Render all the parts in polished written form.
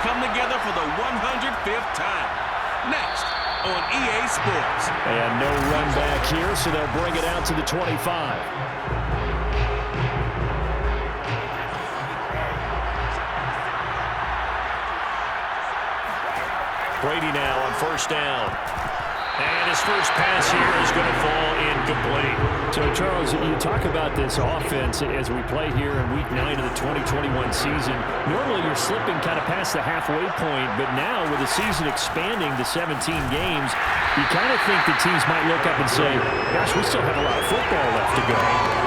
come together for the 105th time. Next on EA Sports. And no run back here, so they'll bring it out to the 25. Brady now on first down. And his first pass here is going to fall incomplete. So, Charles, you talk about this offense as we play here in Week 9 of the 2021 season. Normally, you're slipping kind of past the halfway point, but now with the season expanding to 17 games, you kind of think the teams might look up and say, gosh, we still have a lot of football left to go.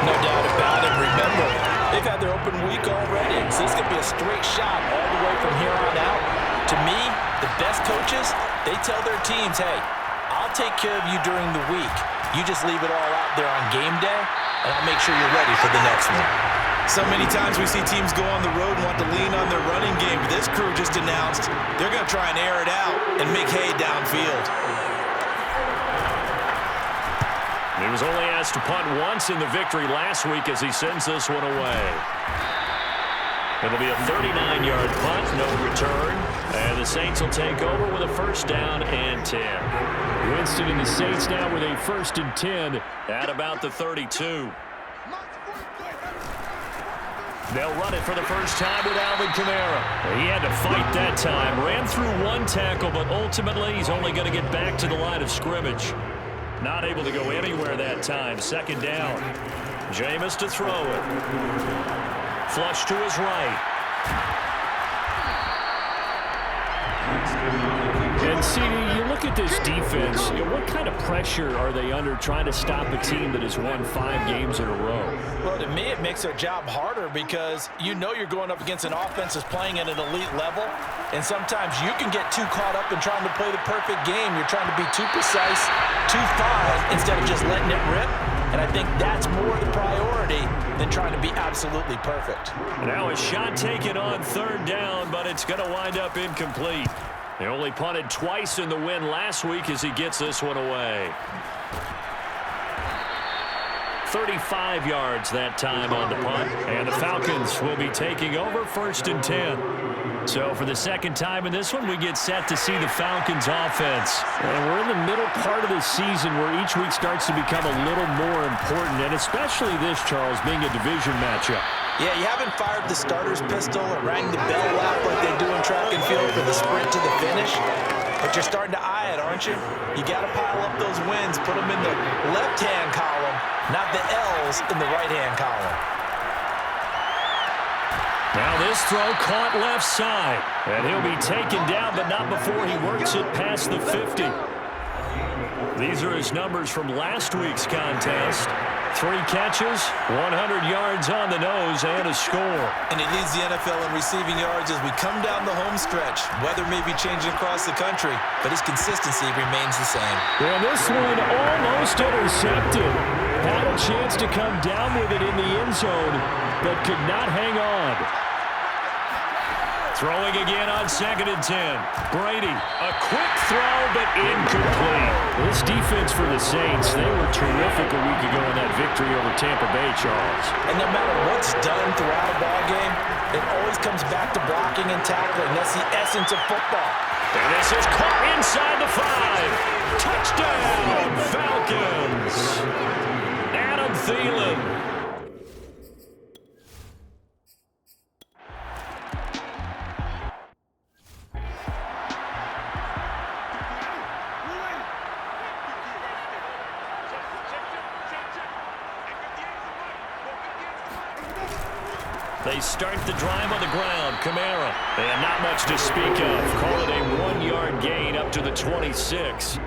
No doubt about it. Remember, they've had their open week already, so this could be a straight shot all the way from here on out. To me, the best coaches, they tell their teams, hey, I'll take care of you during the week. You just leave it all out there on game day, and I'll make sure you're ready for the next one. So many times we see teams go on the road and want to lean on their running game. This crew just announced they're going to try and air it out and make hay downfield. He was only asked to punt once in the victory last week as he sends this one away. It'll be a 39-yard punt, no return. And the Saints will take over with a first down and 10. Winston and the Saints now with a 1st and 10 at about the 32. They'll run it for the first time with Alvin Kamara. He had to fight that time. Ran through one tackle, but ultimately he's only going to get back to the line of scrimmage. Not able to go anywhere that time. 2nd down. Jameis to throw it. Flush to his right. And see, you look at this defense, what kind of pressure are they under trying to stop a team that has won 5 games in a row? Well, to me, it makes their job harder because you know you're going up against an offense that's playing at an elite level, and sometimes you can get too caught up in trying to play the perfect game. You're trying to be too precise, too fine, instead of just letting it rip. And I think that's more the priority than trying to be absolutely perfect. Now a shot taken on 3rd down, but it's going to wind up incomplete. They only punted twice in the win last week as he gets this one away. 35 yards that time on the punt. And the Falcons will be taking over 1st and 10. So for the 2nd time in this one, we get set to see the Falcons offense. And we're in the middle part of the season where each week starts to become a little more important, and especially this, Charles, being a division matchup. Yeah, you haven't fired the starter's pistol or rang the bell lap like they do in track and field for the sprint to the finish, but you're starting to eye it, aren't you? You got to pile up those wins, put them in the left-hand column, not the L's in the right-hand column. Now this throw caught left side, and he'll be taken down, but not before he works it past the 50. These are his numbers from last week's contest. 3 catches, 100 yards on the nose, and a score. And he leads the NFL in receiving yards as we come down the home stretch. Weather may be changing across the country, but his consistency remains the same. And this one almost intercepted. Had a chance to come down with it in the end zone, but could not hang on. Throwing again on 2nd and 10. Brady, a quick throw, but incomplete. This defense for the Saints, they were terrific a week ago in that victory over Tampa Bay, Charles. And no matter what's done throughout a ball game, it always comes back to blocking and tackling. That's the essence of football. And this is caught inside the 5. Touchdown, Falcons. Adam Thielen. They start the drive on the ground. Kamara. And not much to speak of. Call it a 1-yard gain up to the 26.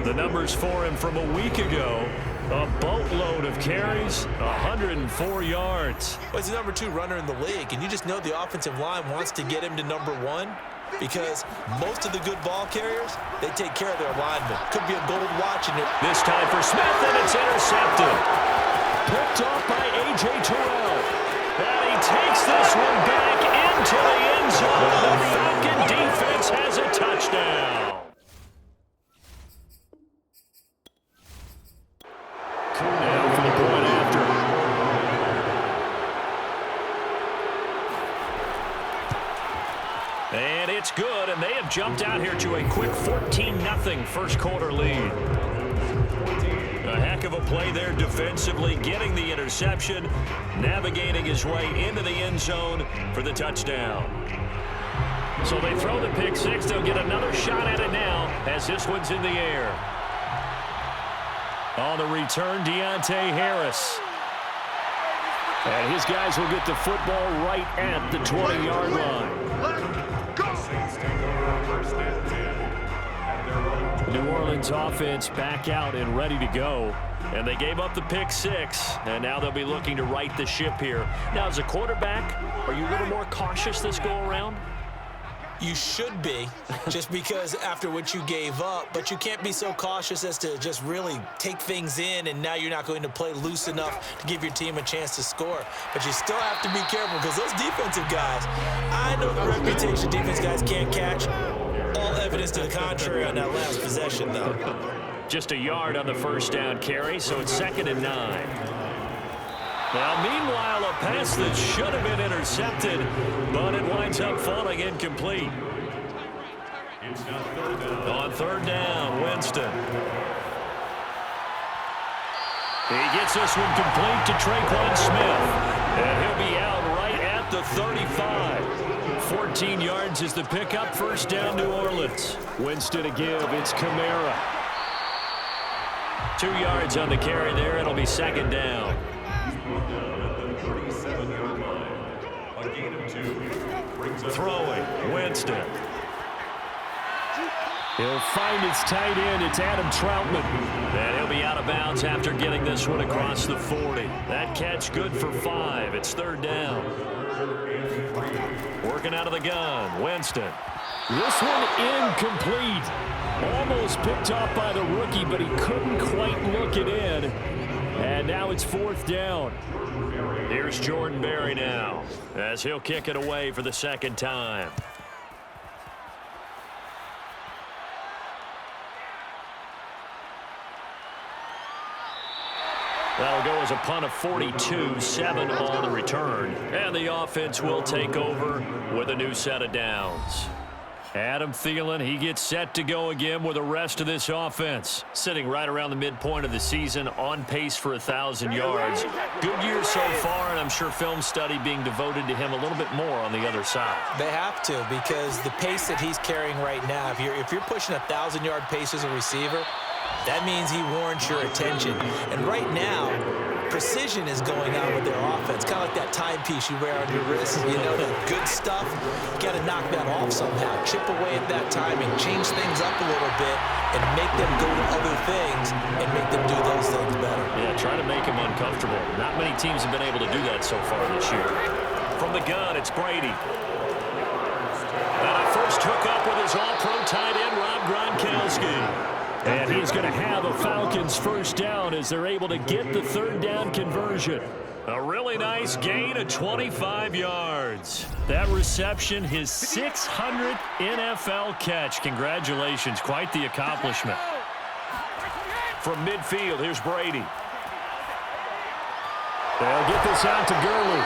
The numbers for him from a week ago. A boatload of carries, 104 yards. Well, he's the number 2 runner in the league, and you just know the offensive line wants to get him to number 1 because most of the good ball carriers, they take care of their linemen. Could be a gold watch in it. This time for Smith, and it's intercepted. Picked off by A.J. Terrell. And he takes this one back into the end zone. The Falcon defense has a touchdown. Now for the point after. It's good, and they have jumped out here to a quick 14-0 first quarter lead. A heck of a play there defensively, getting the interception, navigating his way into the end zone for the touchdown. So they throw the pick six. They'll get another shot at it now as this one's in the air. On the return, Deontay Harris. And his guys will get the football right at the 20-yard line. New Orleans offense back out and ready to go. And they gave up the pick six, and now they'll be looking to right the ship here. Now, as a quarterback, are you a little more cautious this go-around? You should be, just because after what you gave up, but you can't be so cautious as to just really take things in, and now you're not going to play loose enough to give your team a chance to score. But you still have to be careful because those defensive guys, I know the reputation defense guys can't catch. All evidence to the contrary on that last possession, though. Just a yard on the first down carry, so it's 2nd and 9. Now, meanwhile, a pass that should have been intercepted, but it winds up falling incomplete. On 3rd down, Winston. He gets this one complete to Traquan Smith, and he'll be out right at the 35. 14 yards is the pickup, 1st down, New Orleans. Winston to give, it's Kamara. 2 yards on the carry there, it'll be 2nd down. Throwing, Winston. He'll find his tight end. It's Adam Troutman. And he'll be out of bounds after getting this one across the 40. That catch good for 5. It's 3rd down. Working out of the gun, Winston. This one incomplete. Almost picked off by the rookie, but he couldn't quite look it in. And now it's 4th down. Here's Jordan Berry now, as he'll kick it away for the 2nd time. That'll go as a punt of 42, 7 on the return. And the offense will take over with a new set of downs. Adam Thielen, he gets set to go again with the rest of this offense. Sitting right around the midpoint of the season, on pace for 1,000 yards. Good year so far, and I'm sure film study being devoted to him a little bit more on the other side. They have to, because the pace that he's carrying right now, if you're pushing 1,000-yard pace as a receiver, that means he warrants your attention. And right now, precision is going on with their offense. Kind of like that timepiece you wear on your wrist. You know, the good stuff, you got to knock that off somehow. Chip away at that timing, change things up a little bit, and make them go to other things and make them do those things better. Yeah, try to make him uncomfortable. Not many teams have been able to do that so far this year. From the gun, it's Brady. And a first hookup with his all-pro tight end, Rob Gronkowski. And he's going to have a Falcons 1st down as they're able to get the 3rd down conversion. A really nice gain of 25 yards. That reception, his 600th NFL catch. Congratulations, quite the accomplishment. From midfield, here's Brady. They'll get this out to Gurley.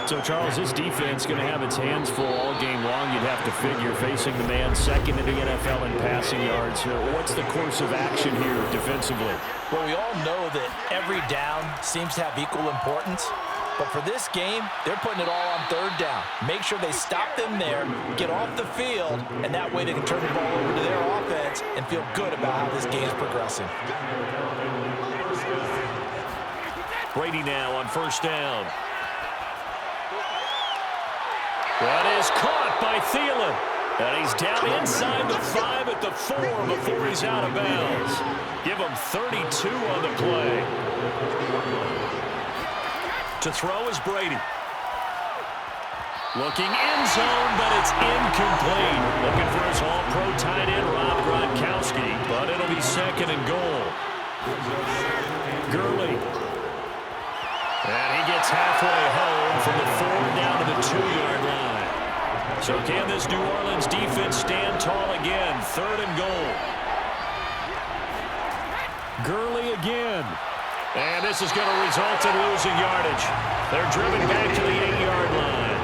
So, Charles, this defense is going to have its hands full all game long, you'd have to figure, facing the man 2nd in the NFL in passing yards. What's the course of action here defensively? Well, we all know that every down seems to have equal importance. But for this game, they're putting it all on 3rd down. Make sure they stop them there, get off the field, and that way they can turn the ball over to their offense and feel good about how this game's progressing. Brady now on 1st down. That is caught by Thielen. And he's down inside the 5 at the 4 before he's out of bounds. Give him 32 on the play. To throw is Brady. Looking end zone, but it's incomplete. Looking for his all-pro tight end, Rob Gronkowski, but it'll be 2nd and goal. Gurley. And he gets halfway home from the 4 down to the 2-yard line. So can this New Orleans defense stand tall again? 3rd and goal. Gurley again. And this is going to result in losing yardage. They're driven back to the 8-yard line.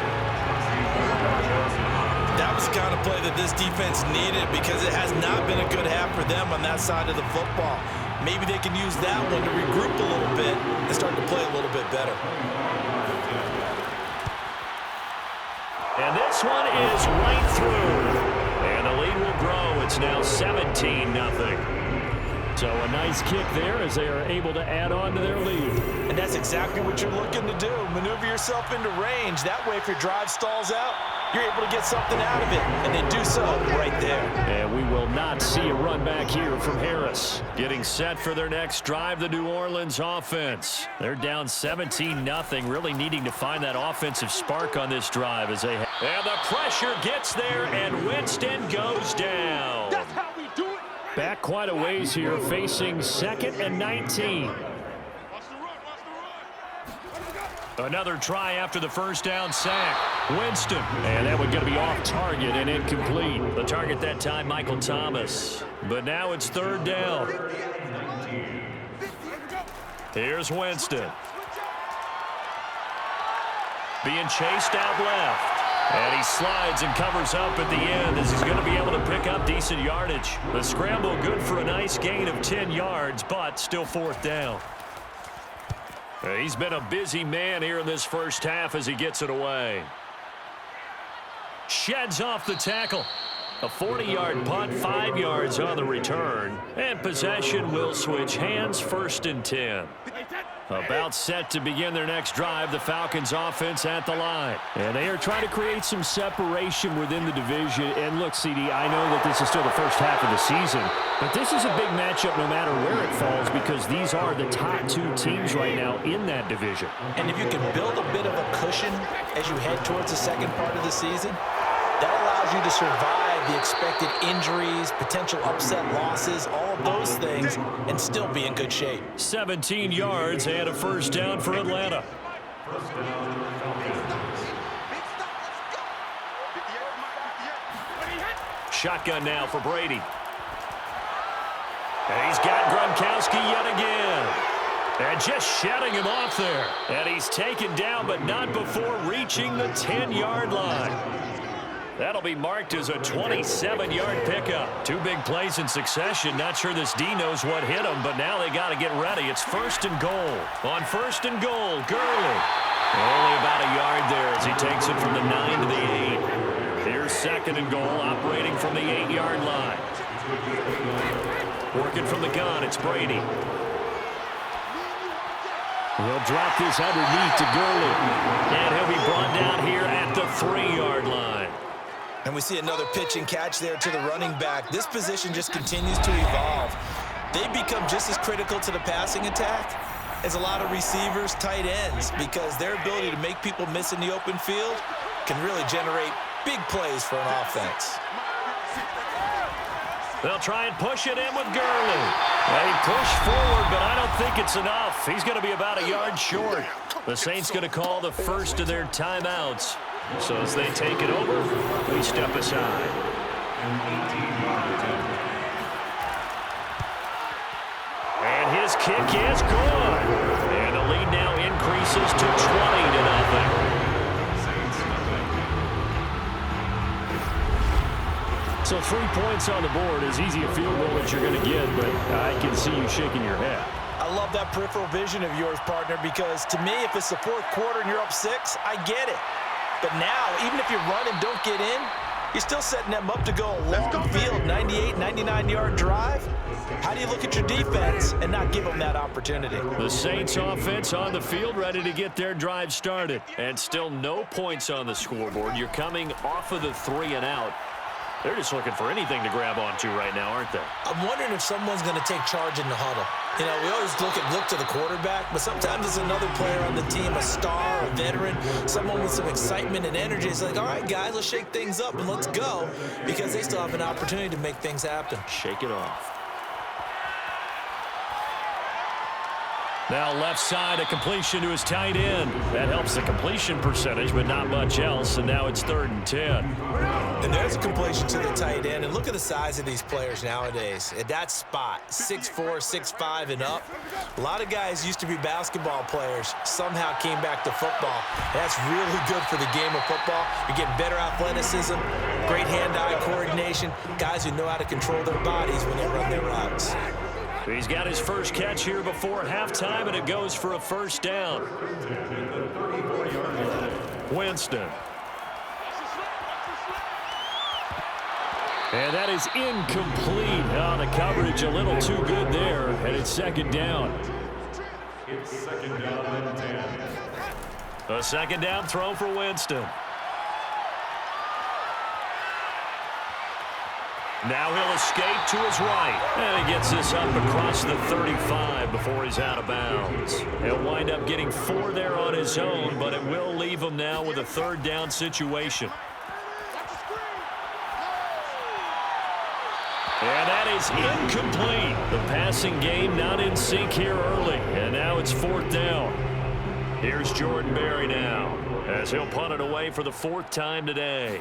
That was the kind of play that this defense needed because it has not been a good half for them on that side of the football. Maybe they can use that one to regroup a little bit and start to play a little bit better. And this one is right through. And the lead will grow. It's now 17-0. So a nice kick there as they are able to add on to their lead. And that's exactly what you're looking to do. Maneuver yourself into range. That way, if your drive stalls out, you're able to get something out of it. And they do so right there. And we will not see a run back here from Harris. Getting set for their next drive, the New Orleans offense. They're down 17-0, really needing to find that offensive spark on this drive as they have. And the pressure gets there, and Winston goes down. That's how we do it. Back quite a ways here, facing 2nd and 19. Another try after the first down sack. Winston. And that one going to be off target and incomplete. The target that time, Michael Thomas. But now it's 3rd down. Here's Winston. Being chased out left. And he slides and covers up at the end as he's going to be able to pick up decent yardage. The scramble good for a nice gain of 10 yards, but still 4th down. He's been a busy man here in this first half as he gets it away. Sheds off the tackle. A 40-yard punt, 5 yards on the return. And possession will switch hands, 1st and 10. About set to begin their next drive, the Falcons offense at the line. And they are trying to create some separation within the division. And look, CD, I know that this is still the first half of the season, but this is a big matchup no matter where it falls because these are the top 2 teams right now in that division. And if you can build a bit of a cushion as you head towards the second part of the season, that allows you to survive the expected injuries, potential upset losses, all of those things, and still be in good shape. 17 yards and a 1st down for Atlanta. Shotgun now for Brady. And he's got Gronkowski yet again. And just shutting him off there. And he's taken down, but not before reaching the 10-yard line. That'll be marked as a 27-yard pickup. 2 big plays in succession. Not sure this D knows what hit him, but now they got to get ready. It's 1st and goal. On 1st and goal, Gurley. Only about a yard there as he takes it from the 9 to the 8. Here's 2nd and goal, operating from the 8-yard line. Working from the gun, it's Brady. He'll drop this underneath to Gurley. And he'll be brought down here at the 3-yard line. And we see another pitch and catch there to the running back. This position just continues to evolve. They become just as critical to the passing attack as a lot of receivers, tight ends, because their ability to make people miss in the open field can really generate big plays for an offense. They'll try and push it in with Gurley. They push forward, but I don't think it's enough. He's going to be about a yard short. The Saints going to call the first of their timeouts. So as they take it over, we step aside. And his kick is good. And the lead now increases to 20-0. So 3 points on the board, as easy a field goal as you're going to get, but I can see you shaking your head. I love that peripheral vision of yours, partner, because to me, if it's the 4th quarter and you're up 6, I get it. But now, even if you run and don't get in, you're still setting them up to go a long field, 98, 99-yard drive. How do you look at your defense and not give them that opportunity? The Saints offense on the field ready to get their drive started. And still no points on the scoreboard. You're coming off of the 3 and out. They're just looking for anything to grab onto right now, aren't they? I'm wondering if someone's going to take charge in the huddle. You know, we always look to the quarterback, but sometimes it's another player on the team, a star, a veteran, someone with some excitement and energy. It's like, all right, guys, let's shake things up and let's go, because they still have an opportunity to make things happen. Shake it off. Now left side, a completion to his tight end. That helps the completion percentage, but not much else, and now it's 3rd and 10. And there's a completion to the tight end. And look at the size of these players nowadays. At that spot, 6'4", 6'5", and up. A lot of guys used to be basketball players, somehow came back to football. That's really good for the game of football. You're getting better athleticism, great hand-eye coordination, guys who know how to control their bodies when they run their routes. He's got his first catch here before halftime, and it goes for a first down. Winston. And that is incomplete. Oh, the coverage a little too good there, and it's second down. It's second down and 10. A second down throw for Winston. Now he'll escape to his right. And he gets this up across the 35 before he's out of bounds. He'll wind up getting 4 there on his own, but it will leave him now with a third down situation. And that is incomplete. The passing game not in sync here early. And now it's fourth down. Here's Jordan Berry now as he'll punt it away for the 4th time today.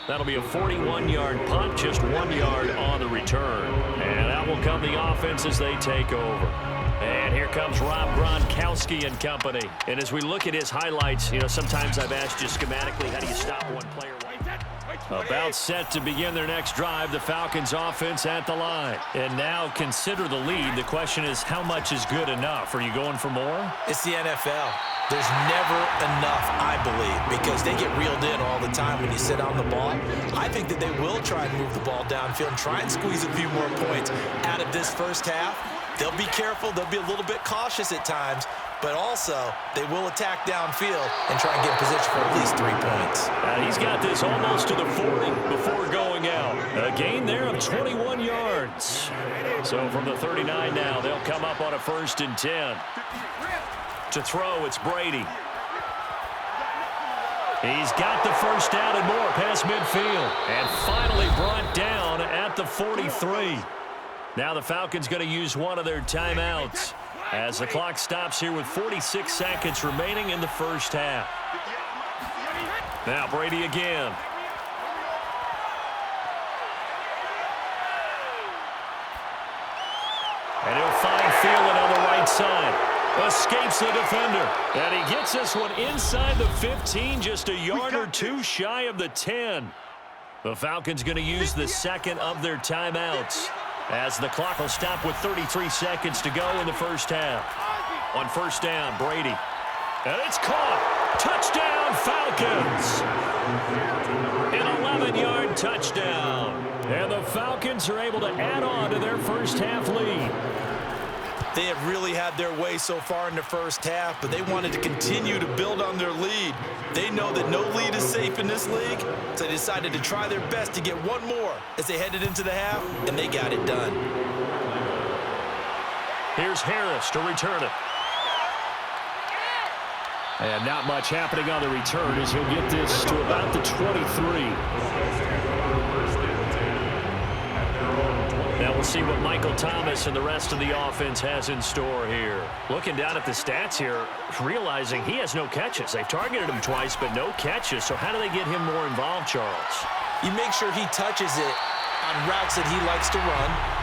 That'll be a 41-yard punt, just 1 yard on the return. And out will come the offense as they take over. And here comes Rob Gronkowski and company. And as we look at his highlights, you know, sometimes I've asked you schematically, how do you stop one player? About set to begin their next drive, the Falcons offense at the line. And now consider the lead. The question is, how much is good enough? Are you going for more? It's the NFL. There's never enough, I believe, because they get reeled in all the time when you sit on the ball. I think that they will try and move the ball downfield and try and squeeze a few more points out of this first half. They'll be careful. They'll be a little bit cautious at times, but also they will attack downfield and try and get in position for at least 3 points. He's got this almost to the 40 before going out. A gain there of 21 yards. So from the 39 now, they'll come up on a 1st and 10. To throw, it's Brady. He's got the first down and more past midfield. And finally brought down at the 43. Now the Falcons going to use one of their timeouts as the clock stops here with 46 seconds remaining in the first half. Now Brady again. And he'll find Thielen on the right side. Escapes the defender. And he gets this one inside the 15, just a yard or two shy of the 10. The Falcons going to use the second of their timeouts as the clock will stop with 33 seconds to go in the first half. On 1st down, Brady. And it's caught. Touchdown, Falcons. An 11-yard touchdown. And the Falcons are able to add on to their first half lead. They have really had their way so far in the first half, but they wanted to continue to build on their lead. They know that no lead is safe in this league, so they decided to try their best to get one more as they headed into the half, and they got it done. Here's Harris to return it. And not much happening on the return as he'll get this to about the 23. Now we'll see what Michael Thomas and the rest of the offense has in store here. Looking down at the stats here, realizing he has no catches. They've targeted him twice, but no catches. So how do they get him more involved, Charles? You make sure he touches it on routes that he likes to run.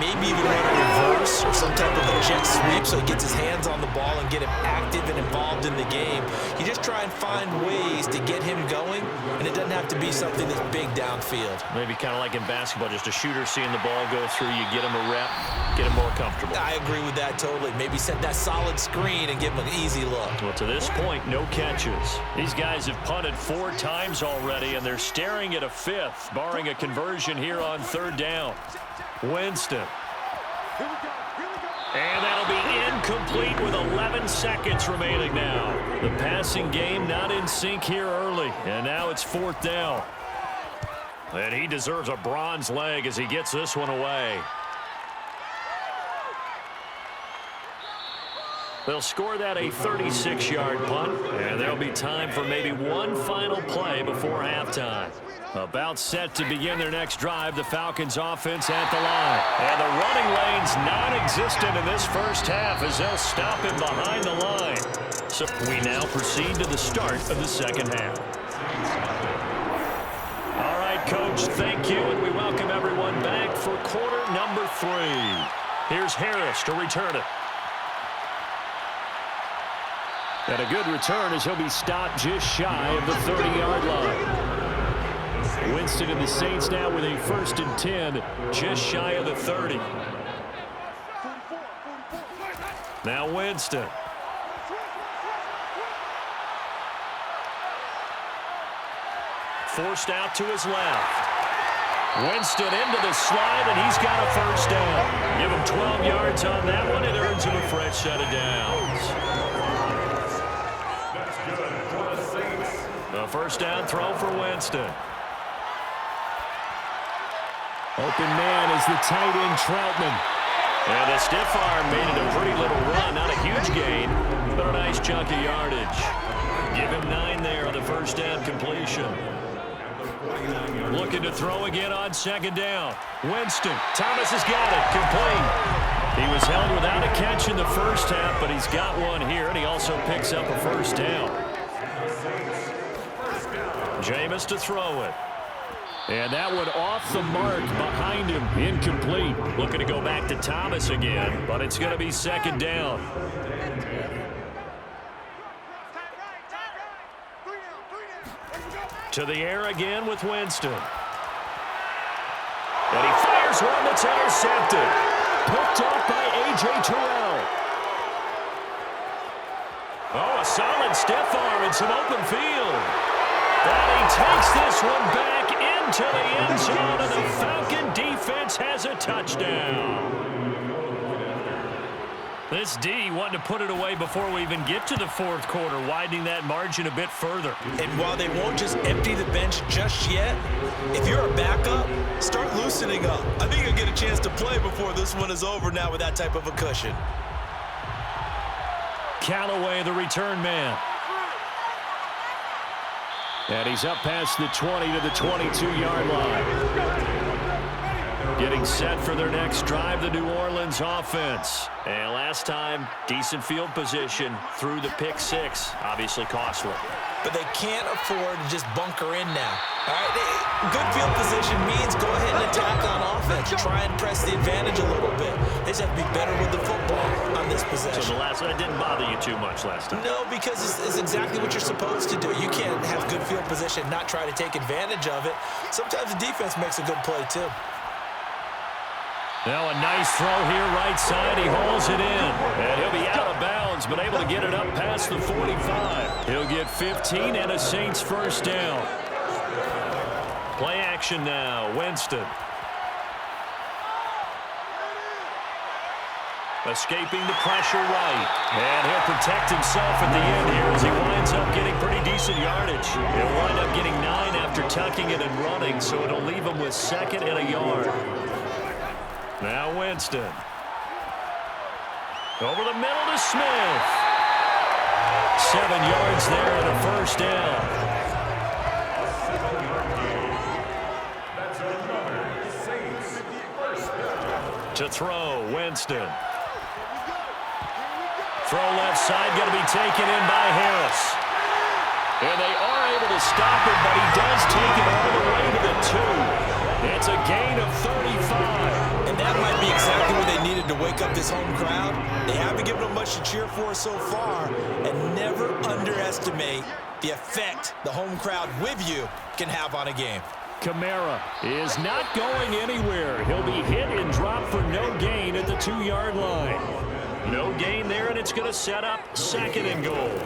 Maybe even run a reverse or some type of a jet sweep so he gets his hands on the ball and get him active and involved in the game. You just try and find ways to get him going, and it doesn't have to be something that's big downfield. Maybe kind of like in basketball, just a shooter seeing the ball go through, you get him a rep, get him more comfortable. I agree with that totally. Maybe set that solid screen and give him an easy look. Well, to this point, no catches. These guys have punted 4 times already, and they're staring at a 5th, barring a conversion here on 3rd down. Winston. And that'll be incomplete with 11 seconds remaining now. The passing game not in sync here early. And now it's 4th down. And he deserves a bronze leg as he gets this one away. They'll score that a 36-yard punt. And there'll be time for maybe one final play before halftime. About set to begin their next drive, the Falcons offense at the line. And the running lane's non-existent in this first half as they'll stop him behind the line. So we now proceed to the start of the second half. All right, Coach, thank you, and we welcome everyone back for quarter number 3. Here's Harris to return it. And a good return as he'll be stopped just shy of the 30-yard line. Winston and the Saints now with a 1st and 10, just shy of the 30. Now Winston. Forced out to his left. Winston into the slide, and he's got a 1st down. Give him 12 yards on that one. It earns him a fresh set of downs. A 1st down throw for Winston. Open man is the tight end Troutman. And the stiff arm made it a pretty little run. Not a huge gain, but a nice chunk of yardage. Give him 9 there on the 1st down completion. Looking to throw again on 2nd down. Winston. Thomas has got it. Complete. He was held without a catch in the first half, but he's got one here, and he also picks up a 1st down. Jameis to throw it. And that one off the mark behind him. Incomplete. Looking to go back to Thomas again, but it's going to be 2nd down. To the air again with Winston. And he fires one that's intercepted. Picked off by A.J. Terrell. Oh, a solid stiff arm and some open field. And he takes this one back into the end zone, and the Falcon defense has a touchdown. This D wanting to put it away before we even get to the 4th quarter, widening that margin a bit further. And while they won't just empty the bench just yet, if you're a backup, start loosening up. I think you'll get a chance to play before this one is over now with that type of a cushion. Callaway, the return man. And he's up past the 20 to the 22-yard line. Getting set for their next drive, the New Orleans offense. And last time, decent field position through the pick 6. Obviously costly. But they can't afford to just bunker in now. All right, good field position means go ahead and attack on offense. Try and press the advantage a little bit. They just have to be better with the football on this possession. So the last one, it didn't bother you too much last time? No, because it's exactly what you're supposed to do. You can't have good field position, not try to take advantage of it. Sometimes the defense makes a good play, too. Now a nice throw here, right side. He hauls it in. And he'll be out of bounds, but able to get it up past the 45. He'll get 15 and a Saints 1st down. Play action now. Winston. Escaping the pressure right. And he'll protect himself at the end here as he winds up getting pretty decent yardage. He'll wind up getting 9 after tucking it and running, so it'll leave him with 2nd and a yard. Now Winston. Over the middle to Smith. 7 yards there and a 1st down. To throw, Winston. Throw left side, going to be taken in by Harris. And they are able to stop him, but he does take it all the way to the 2. It's a gain of 35. And that might be exactly what they needed to wake up this home crowd. They haven't given them much to cheer for so far. And never underestimate the effect the home crowd with you can have on a game. Kamara is not going anywhere. He'll be hit and dropped for no gain at the 2-yard line. No gain there, and it's going to set up 2nd and goal.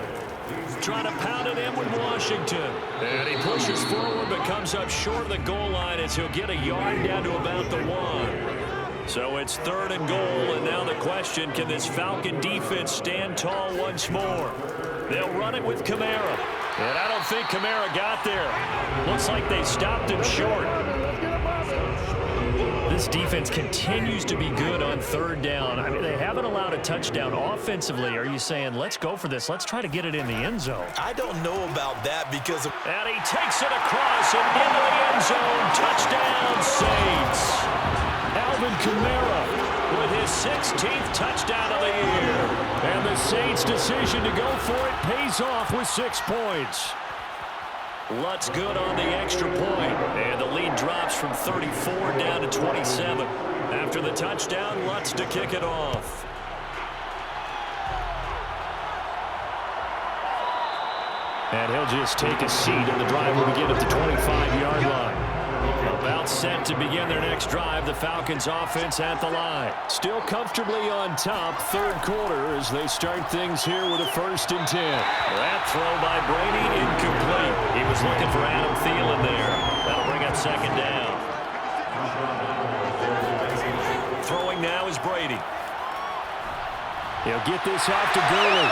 Trying to pound it in with Washington. And he pushes forward but comes up short of the goal line as he'll get a yard down to about the 1. So it's 3rd and goal, and now the question, can this Falcon defense stand tall once more? They'll run it with Kamara. And I don't think Kamara got there. Looks like they stopped him short. The This defense continues to be good on third down. I mean, they haven't allowed a touchdown offensively. Are you saying, let's go for this? Let's try to get it in the end zone. I don't know about that because of... And he takes it across and into the end zone. Touchdown, Saints. Alvin Kamara with his 16th touchdown of the year. And the Saints' decision to go for it pays off with 6 points. Lutz good on the extra point. And the lead drops from 34 down to 27. After the touchdown, Lutz to kick it off. And he'll just take a seat, and the drive will begin at the 25-yard line. About set to begin their next drive, the Falcons offense at the line. Still comfortably on top, third quarter, as they start things here with a 1st and 10. That throw by Brady, incomplete. He was looking for Adam Thielen there. That'll bring up 2nd down. Throwing now is Brady. He'll get this off to Gurley.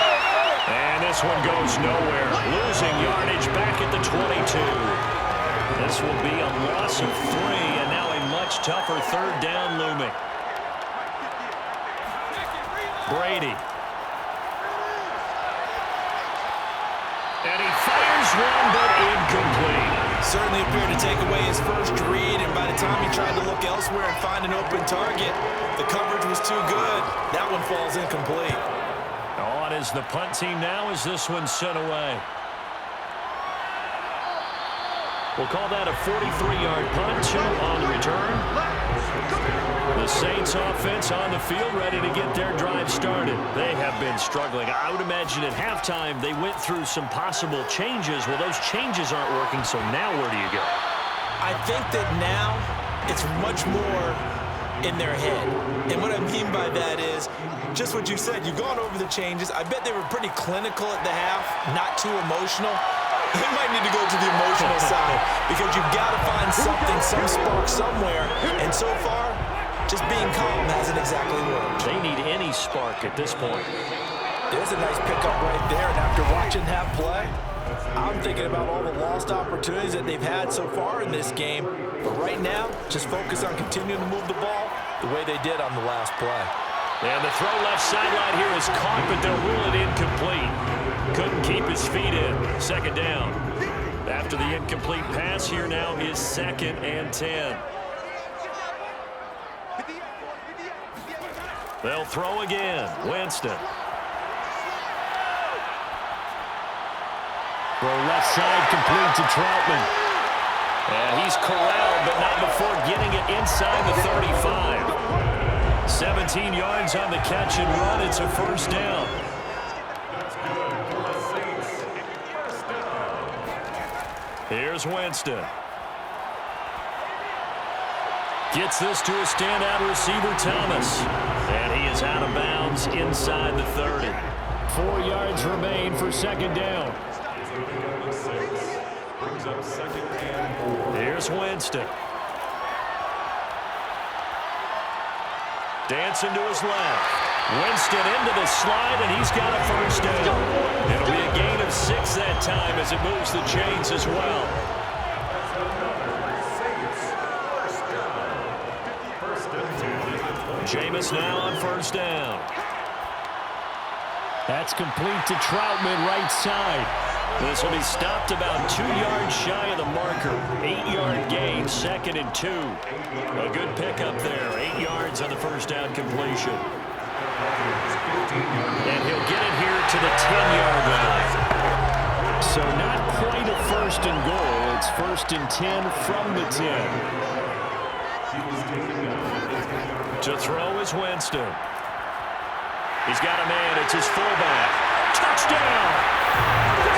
And this one goes nowhere. Losing yardage back at the 22. This will be a loss of 3, and now a much tougher 3rd down looming. Brady. And he fires one, but incomplete. Certainly appeared to take away his first read, and by the time he tried to look elsewhere and find an open target, the coverage was too good. That one falls incomplete. On is the punt team now as this one's sent away. We'll call that a 43-yard punt, 2 on the return. The Saints offense on the field ready to get their drive started. They have been struggling. I would imagine at halftime they went through some possible changes. Well, those changes aren't working, so now where do you go? I think that now it's much more in their head. And what I mean by that is just what you said. You've gone over the changes. I bet they were pretty clinical at the half, not too emotional. They might need to go to the emotional side because you've got to find something, some spark somewhere. And so far, just being calm hasn't exactly worked. They need any spark at this point. There's a nice pickup right there. And after watching that play, I'm thinking about all the lost opportunities that they've had so far in this game. But right now, just focus on continuing to move the ball the way they did on the last play. And the throw left sideline here is caught, but they'll rule it incomplete. Couldn't keep his feet in. 2nd down. After the incomplete pass, here now is 2nd and 10. They'll throw again. Winston. Throw left side complete to Troutman. And he's corralled, but not before getting it inside the 35. 17 yards on the catch and run. It's a 1st down. Here's Winston. Gets this to a standout receiver, Thomas. And he is out of bounds inside the 30. 4 yards remain for 2nd down. Here's Winston. Dancing to his left. Winston into the slide, and he's got a 1st down. It'll be a gain of 6 that time as it moves the chains as well. Jameis now on 1st down. That's complete to Troutman, right side. This will be stopped about 2 yards shy of the marker. 8-yard gain, 2nd and 2. A good pickup there. 8 yards on the 1st down completion. And he'll get it here to the 10-yard line. So not quite a 1st and goal. It's 1st and 10 from the 10. To throw is Winston. He's got a man. It's his fullback. Touchdown!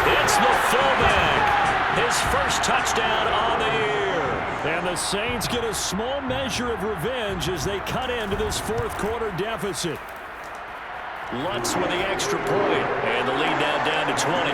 It's the fullback. His 1st touchdown on the year. And the Saints get a small measure of revenge as they cut into this 4th quarter deficit. Lutz with the extra point. And the lead now down to 20.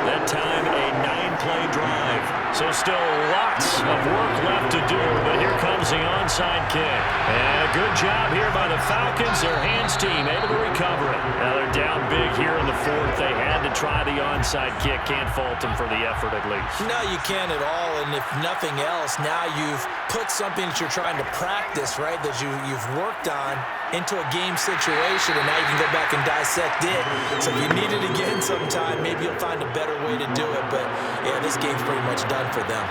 That time a 9-play drive. So still lots of work left to do. But here comes the on onside kick. And a good job here by the Falcons. Their hands team able to recover it. Now they're down big here in the fourth. They had to try the onside kick. Can't fault them for the effort at least. No, you can't at all. And if nothing else, now you've put something that you're trying to practice, right, that you've worked on into a game situation, and now you can go back and dissect it. So if you need it again sometime, maybe you'll find a better way to do it. But, yeah, this game's pretty much done for them.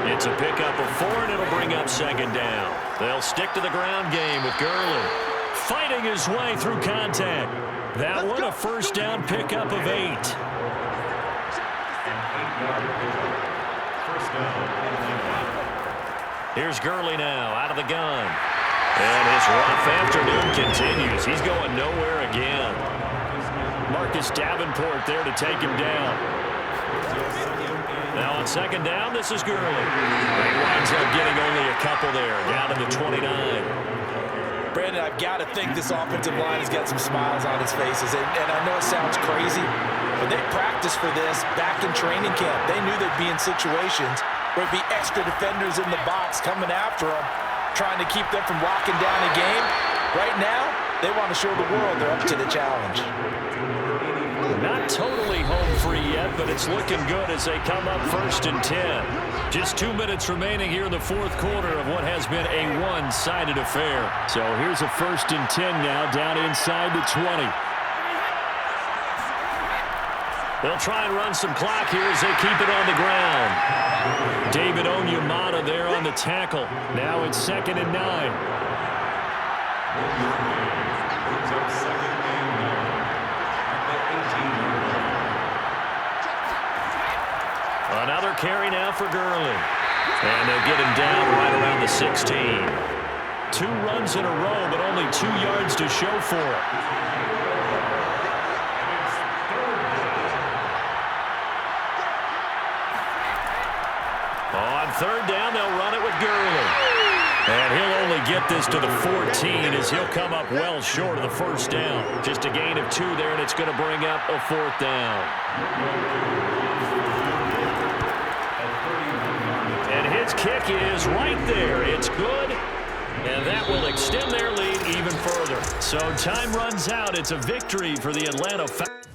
It's a pickup of 4, and it'll bring up second down. They'll stick to the ground game with Gurley. Fighting his way through contact. That one a first down pickup of 8. Here's Gurley now out of the gun. And his rough afternoon continues. He's going nowhere again. Marcus Davenport there to take him down. Now on second down, this is Gurley. He winds up getting only a couple there, down to the 29. Brandon, I've got to think this offensive line has got some smiles on his faces. And I know it sounds crazy, but they practiced for this back in training camp. They knew they'd be in situations where there'd be extra defenders in the box coming after them, trying to keep them from locking down a game. Right now, they want to show the world they're up to the challenge. Not totally home free yet, but it's looking good as they come up 1st and 10. Just 2 minutes remaining here in the fourth quarter of what has been a one-sided affair. So here's a 1st and 10 now, down inside the 20. They'll try and run some clock here as they keep it on the ground. David Onyemata there on the tackle. Now it's 2nd and 9. Another carry now for Gurley. And they'll get him down right around the 16. 2 runs in a row, but only 2 yards to show for it. On 3rd down, they'll run it with Gurley. And he'll only get this to the 14 as he'll come up well short of the 1st down. Just a gain of 2 there, and it's going to bring up a 4th down. His kick is right there. It's good, and that will extend their lead even further. So time runs out. It's a victory for the Atlanta Falcons.